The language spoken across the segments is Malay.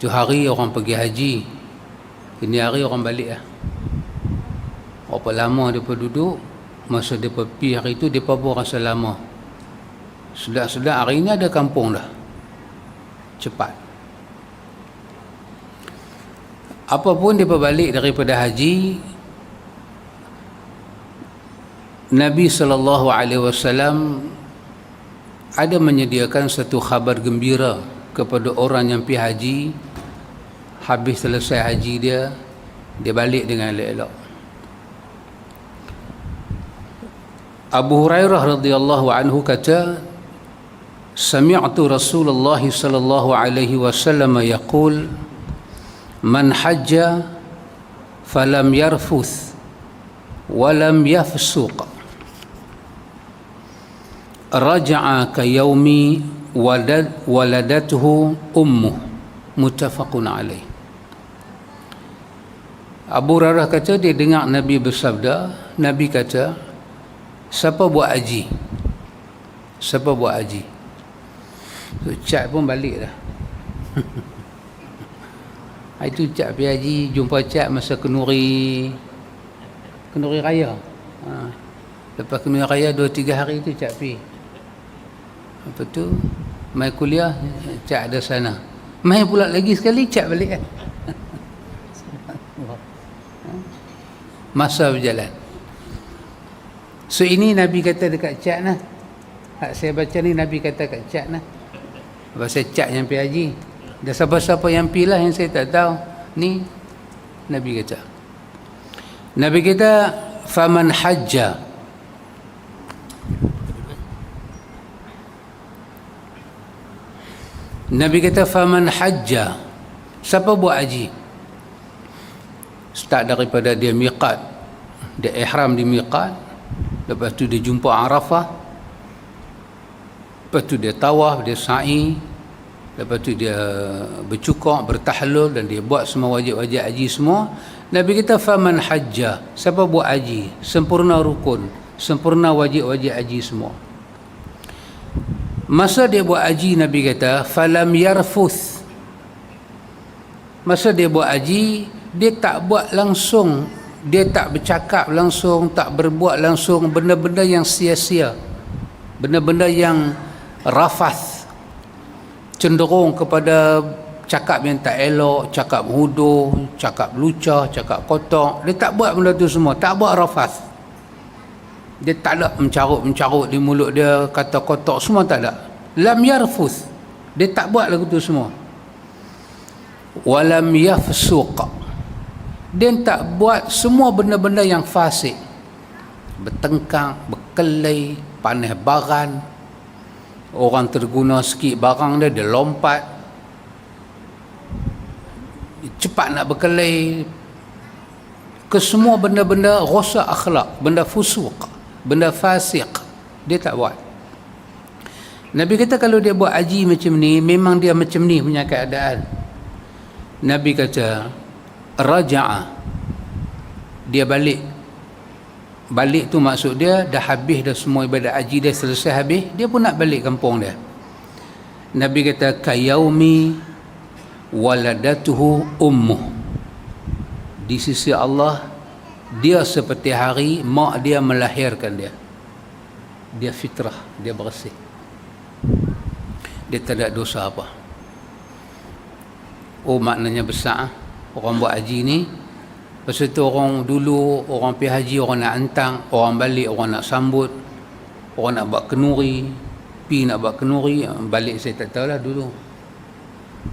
Itu hari orang pergi haji. Ini hari orang balik lah. Berapa lama mereka duduk, masa mereka pergi hari itu, mereka pun rasa lama. Sedap-sedap hari ini ada kampung dah. Cepat. Apapun mereka balik daripada haji, Nabi SAW ada menyediakan satu khabar gembira kepada orang yang pergi haji. Habis selesai haji dia balik dengan elok-elok. Abu Hurairah radhiyallahu anhu kata, sami'tu Rasulullah sallallahu alaihi wasallam yaqul, man hajja falam yarfuth wa lam yafsuq raja'a ka yaumi waladatuhu ummuh, muttafaqun alaih. Abu Hurairah kata dia dengar Nabi bersabda, Nabi kata, siapa buat haji? Siapa buat haji? So, Cak pun balik dah. Itu Cak pergi haji, jumpa Cak masa Kenuri Raya. Lepas Kenuri Raya 2-3 hari tu Cak pergi. Lepas tu mai kuliah, Cak ada sana. Mai pula lagi sekali, Cak balik kan. Masa berjalan. So ini Nabi kata dekat Cak nah. Hak saya baca ni Nabi kata kat Cak nah. Pasal Cak yang pergi haji. Dah siapa-siapa yang pergi lah yang saya tak tahu. Ni Nabi kata. Nabi kata faman hajja. Nabi kata faman hajja. Siapa buat haji? Start daripada dia miqat. Dia ihram di miqat. Lepas tu dia jumpa Arafah. Lepas tu dia tawaf, dia sa'i. Lepas tu dia bercukok, bertahlul dan dia buat semua wajib-wajib haji semua. Nabi kata faman hajja. Siapa buat haji? Sempurna rukun, sempurna wajib-wajib haji semua. Masa dia buat haji, Nabi kata falam yarfuth. Masa dia buat haji, dia tak buat langsung, dia tak bercakap langsung, tak berbuat langsung benda-benda yang sia-sia, benda-benda yang rafath, cenderung kepada cakap yang tak elok, cakap huduh, cakap lucah, cakap kotor. Dia tak buat benda tu semua, tak buat rafath. Dia tak ada mencarut di mulut dia, kata kotor semua tak ada. Lam yarfuth, dia tak buat lagu tu semua. Walam yafsuq, dia tak buat semua benda-benda yang fasik, bertengkang, berkelahi, panas baran, orang terguna sikit barang dia lompat, cepat nak berkelahi, ke semua benda-benda rosak akhlak, benda fusuq, benda fasik, dia tak buat. Nabi kata kalau dia buat haji macam ni, memang dia macam ni punya keadaan. Nabi kata raja'a, dia balik. Balik tu maksud dia dah habis dah semua ibadat haji dia, selesai habis, dia pun nak balik kampung dia. Nabi kata kayaumi waladatuhu ummuh, di sisi Allah dia seperti hari mak dia melahirkan dia. Dia fitrah, dia bersih, dia tak ada dosa apa. Oh, maknanya besar orang buat haji ni. Pasal tu orang dulu, orang pergi haji, orang nak hentang, orang balik, orang nak sambut, orang nak buat kenuri, pergi nak buat kenuri, balik saya tak tahulah dulu.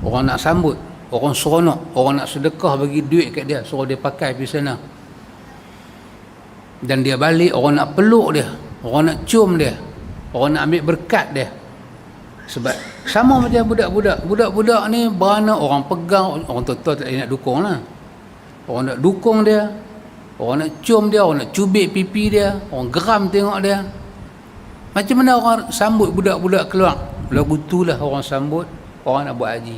Orang nak sambut, orang seronok, orang nak sedekah bagi duit kat dia, suruh dia pakai pergi sana. Dan dia balik, orang nak peluk dia, orang nak cium dia, orang nak ambil berkat dia. Sebab sama macam budak-budak ni beranak, orang pegang, orang tua-tua tak nak dukung lah. Orang nak dukung dia, orang nak cium dia, orang nak cubit pipi dia, orang geram tengok dia. Macam mana orang sambut budak-budak keluar? Lagu tu lah orang sambut orang nak buat haji.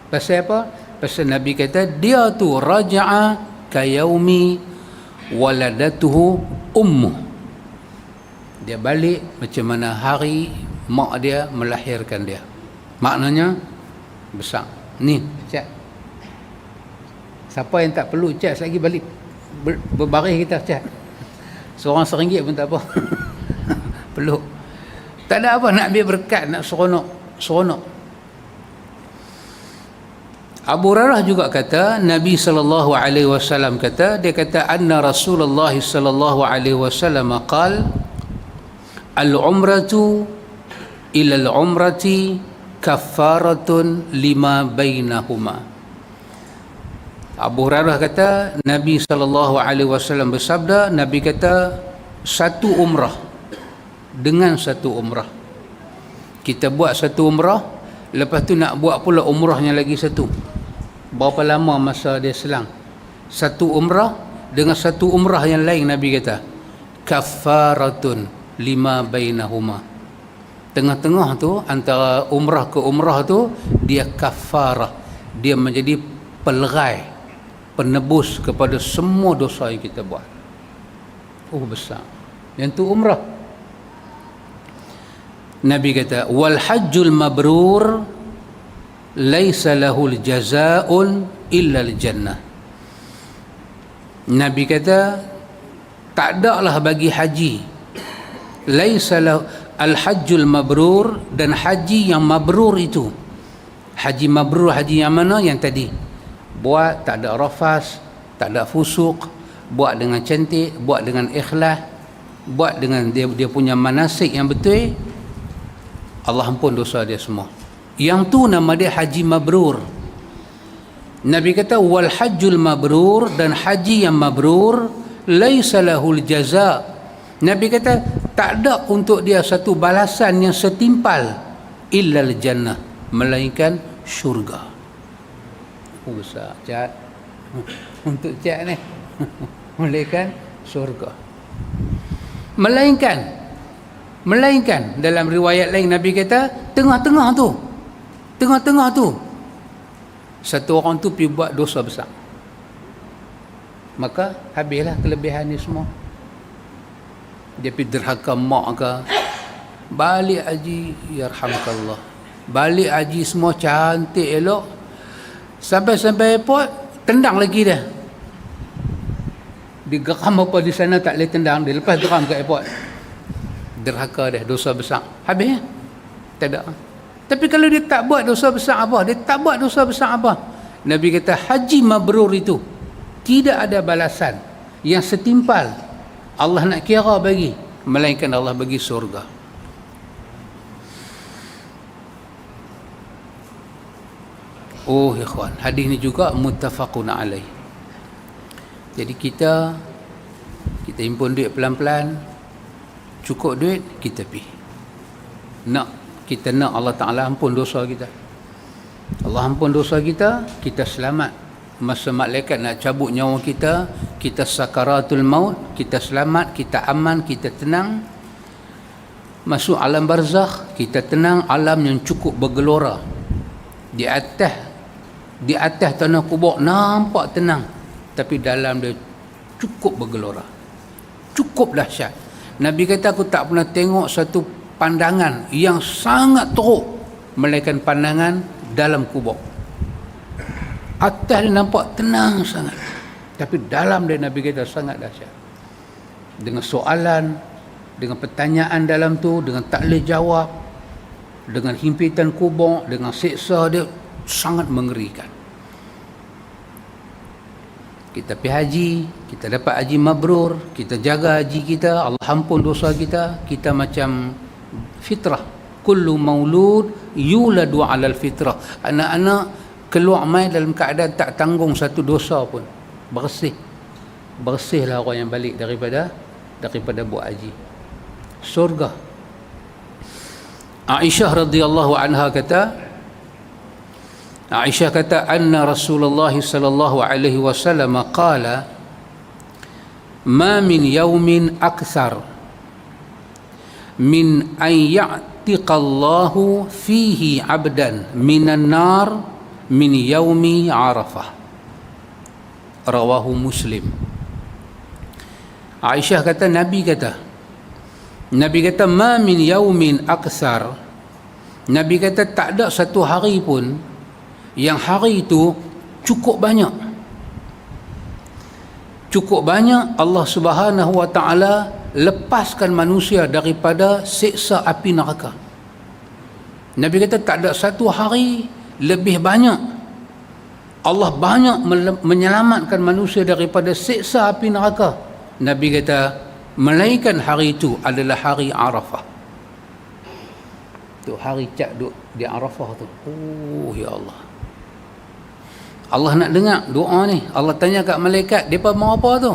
Pasal apa? Pasal Nabi kata dia tu raja'a kayaumi waladatuhu ummuh, dia balik macam mana hari mak dia melahirkan dia. Maknanya besar. Ni Cak, Siapa yang tak perlu cat lagi balik berbaris kita cat. Seorang RM1 pun tak apa. Peluk. Tak ada apa, nak ambil berkat, nak seronok. Abu Hurairah juga kata, Nabi SAW kata, dia kata anna Rasulullah SAW qala al-umratu ila al-umrati kaffaratun lima bainahuma. Abu Hurairah kata Nabi SAW bersabda, Nabi kata satu umrah dengan satu umrah. Kita buat satu umrah, lepas tu nak buat pula umrahnya lagi satu. Berapa lama masa dia selang? Satu umrah dengan satu umrah yang lain, Nabi kata kaffaratun lima bainahuma. Tengah-tengah tu antara umrah ke umrah tu dia kafarah, dia menjadi pelerai, penebus kepada semua dosa yang kita buat. Oh, besar. Yang tu umrah. Nabi kata wal hajjul mabrur laisa lahul jazaa'un illa al jannah. Nabi kata tak adalah bagi haji, laisa lahu al hajjul mabrur, dan haji yang mabrur itu, haji mabrur, haji yang mana? Yang tadi buat tak ada rafas, tak ada fusuk, buat dengan cantik, buat dengan ikhlas, buat dengan dia punya manasik yang betul, Allah ampun dosa dia semua. Yang tu nama dia haji mabrur. Nabi kata wal hajjul mabrur, dan haji yang mabrur laisa lahul jaza. Nabi kata tak ada untuk dia satu balasan yang setimpal illal jannah, melainkan syurga. Oh, besar cat. Untuk cat ni melainkan syurga. Melainkan dalam riwayat lain Nabi kata tengah-tengah tu satu orang tu pergi buat dosa besar, maka habislah kelebihan ni semua. Dia pergi derhaka mak ke, balik haji, yarhamkallah, balik haji semua cantik elok, sampai airport tendang lagi dia. Digeram apa di sana tak boleh tendang, dia lepas geram ke airport. Derhaka dia, dosa besar, habis ya? Tak ada. Tapi kalau dia tak buat dosa besar apa? Nabi kata haji mabrur itu tidak ada balasan yang setimpal Allah nak kira bagi, melainkan Allah bagi surga. Oh ikhwan, hadis ni juga muttafaqun alaih. Jadi kita himpun duit pelan-pelan, cukup duit kita pergi. Kita nak Allah Ta'ala ampun dosa kita. Allah ampun dosa kita, kita selamat. Masa malaikat nak cabut nyawa kita, kita sakaratul maut, kita selamat, kita aman, kita tenang. Masuk alam barzakh, kita tenang, alam yang cukup bergelora. Di atas tanah kubur nampak tenang, tapi dalam dia cukup bergelora, cukup dahsyat. Nabi kata aku tak pernah tengok satu pandangan yang sangat teruk melainkan pandangan dalam kubur. Atas dia nampak tenang sangat, tapi dalam dia Nabi kata sangat dahsyat. Dengan soalan, dengan pertanyaan dalam tu, dengan tak boleh jawab, dengan himpitan kubur, dengan siksa dia, sangat mengerikan. Kita pergi haji, kita dapat haji mabrur, kita jaga haji kita, Allah ampun dosa kita, kita macam fitrah. Kullu maulud yuladu alal fitrah. Anak-anak keluar mai dalam keadaan tak tanggung satu dosa pun. Bersihlah orang yang balik daripada buat haji. Surga. Aisyah radhiyallahu anha kata, anna Rasulullah sallallahu alaihi wasallam qala ma min yawmin akthar min an ya'tiqallahu fihi 'abdan minan nar min yaumi Arafah. Rawahu Muslim. Aisyah kata Nabi kata ma min yaumin akthar. Nabi kata tak ada satu hari pun yang hari itu cukup banyak cukup banyak Allah Subhanahu wa taala lepaskan manusia daripada siksa api neraka. Nabi kata tak ada satu hari lebih banyak Allah banyak menyelamatkan manusia daripada siksa api neraka. Nabi kata melainkan hari itu adalah hari Arafah. Tu hari cak duk di Arafah tu. Oh ya Allah. Allah nak dengar doa ni. Allah tanya kat malaikat, depa mau apa tu?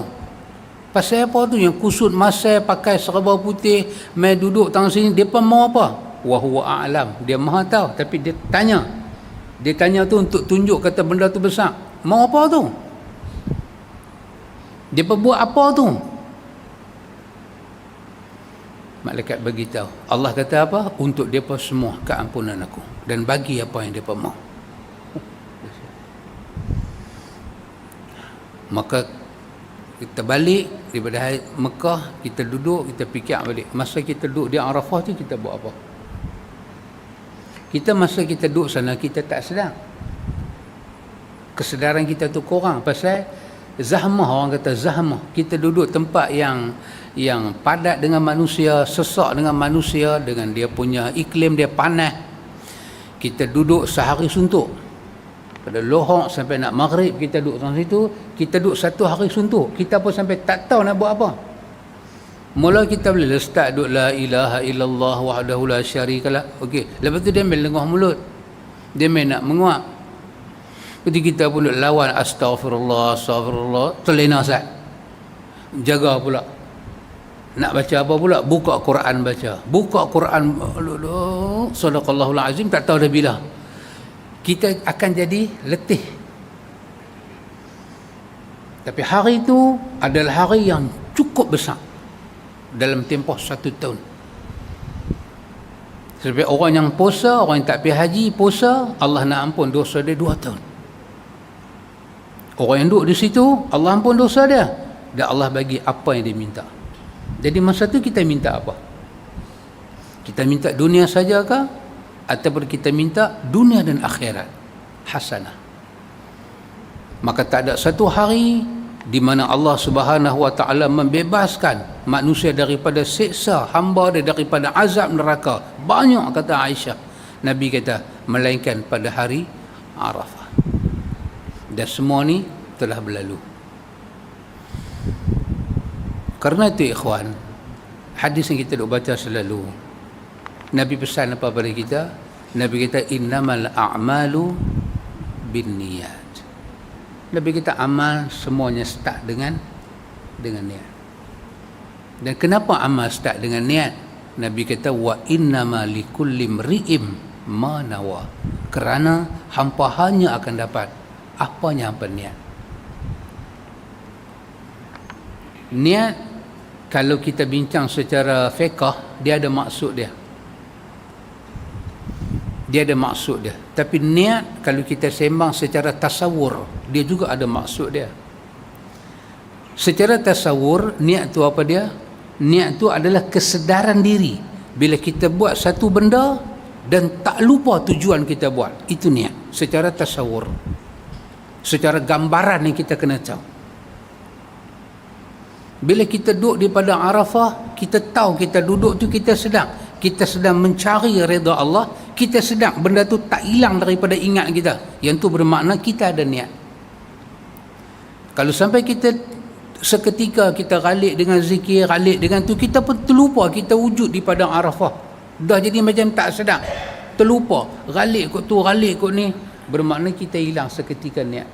Pasal apa tu yang kusut masai pakai serba putih, mai duduk tang sini, depa mau apa? Wa huwa a'lam. Dia Maha tahu, tapi dia tanya. Dia tanya tu untuk tunjuk kata benda tu besar. Mau apa tu? Depa buat apa tu? Malaikat beritahu. Allah kata apa? Untuk depa semua keampunan aku dan bagi apa yang depa mau. Maka kita balik daripada Mekah, kita duduk, kita fikir balik. Masa kita duduk di Arafah tu kita buat apa? Masa kita duduk sana, kita tak sedar. Kesedaran kita tu kurang pasal zahmah, orang kata zahmah. Kita duduk tempat yang padat dengan manusia, sesak dengan manusia, dengan dia punya iklim dia panas. Kita duduk sehari suntuk. Pada lohok sampai nak maghrib kita duduk dalam situ, kita duduk satu hari suntuk. Kita pun sampai tak tahu nak buat apa. Mula kita boleh start duduk la ilaha illallah wahdahu la syarikalah. Okey, lepas tu dia main lengah mulut. Dia main nak menguap. Jadi kita pun duduk lawan astagfirullah, terlena sat. Jaga pula. Nak baca apa pula? Buka Quran baca. Buka Quran, sadaqallahul azim, tak tahu dah bila. Kita akan jadi letih. Tapi hari itu adalah hari yang cukup besar dalam tempoh 1 tahun. Sebab orang yang puasa, orang yang tak pergi haji puasa, Allah nak ampun dosa dia 2 tahun. Orang yang duduk di situ, Allah ampun dosa dia, dan Allah bagi apa yang dia minta. Jadi masa tu kita minta apa? Kita minta dunia sajakah? Ataupun kita minta dunia dan akhirat hasanah. Maka tak ada satu hari di mana Allah Subhanahu wa taala membebaskan manusia daripada siksa hamba dia, daripada azab neraka. Banyak kata Aisyah. Nabi kata melainkan pada hari Arafah. Dan semua ni telah berlalu. Karena itu ikhwan, hadis yang kita duk baca selalu, Nabi pesan apa pada kita? Nabi kata innamal a'malu binniyat. Nabi kata amal semuanya start dengan niat. Dan kenapa amal start dengan niat? Nabi kata wa innama likulli imri'in ma nawa. Kerana hampa hanya akan dapat apa yang hampa niat. Niat, kalau kita bincang secara fiqh, dia ada maksud dia. Dia ada maksud dia. Tapi niat, kalau kita sembang secara tasawur, dia juga ada maksud dia. Secara tasawur, niat tu apa dia? Niat tu adalah kesedaran diri. Bila kita buat satu benda dan tak lupa tujuan kita buat, itu niat. Secara tasawur. Secara gambaran yang kita kena tahu. Bila kita duduk di padang Arafah, kita tahu kita duduk tu kita sedang mencari redha Allah. Kita sedang benda tu tak hilang daripada ingat kita. Yang tu bermakna kita ada niat. Kalau sampai kita seketika kita ralik dengan zikir, ralik dengan tu, kita pun terlupa kita wujud di padang Arafah. Dah jadi macam tak sedar, terlupa, ralik kot tu, ralik kot ni, bermakna kita hilang seketika niat.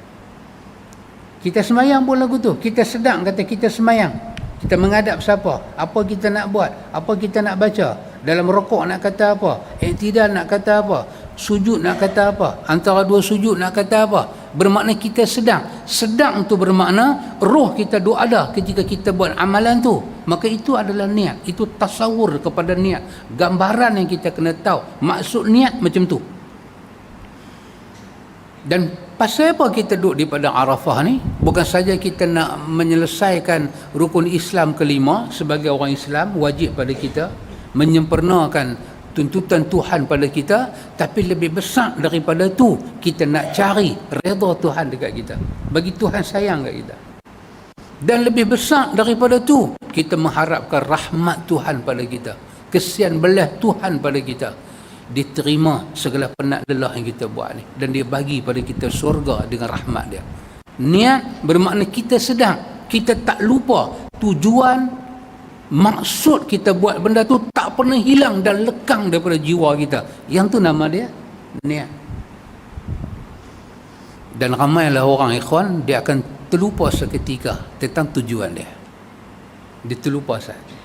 Kita semayang pun lagu tu, kita sedang kata kita semayang. Kita menghadap siapa? Apa kita nak buat? Apa kita nak baca? Dalam rukuk nak kata apa? Iktidal nak kata apa? Sujud nak kata apa? Antara dua sujud nak kata apa? Bermakna kita sedang. Sedang tu bermakna roh kita ada ketika kita buat amalan tu. Maka itu adalah niat. Itu tasawur kepada niat. Gambaran yang kita kena tahu. Maksud niat macam tu. Dan pasal apa kita duduk di padang Arafah ni? Bukan saja kita nak menyelesaikan rukun Islam kelima sebagai orang Islam, wajib pada kita menyempurnakan tuntutan Tuhan pada kita, tapi lebih besar daripada tu, kita nak cari redha Tuhan dekat kita. Bagi Tuhan sayang kat kita. Dan lebih besar daripada tu, kita mengharapkan rahmat Tuhan pada kita, kesian belas Tuhan pada kita. Diterima segala penat lelah yang kita buat ni, dan dia bagi pada kita syurga dengan rahmat dia. Niat bermakna kita sedang, kita tak lupa tujuan, maksud kita buat benda tu tak pernah hilang dan lekang daripada jiwa kita. Yang tu nama dia niat. Dan ramailah orang ikhwan, dia akan terlupa seketika tentang tujuan dia. Dia terlupa saja.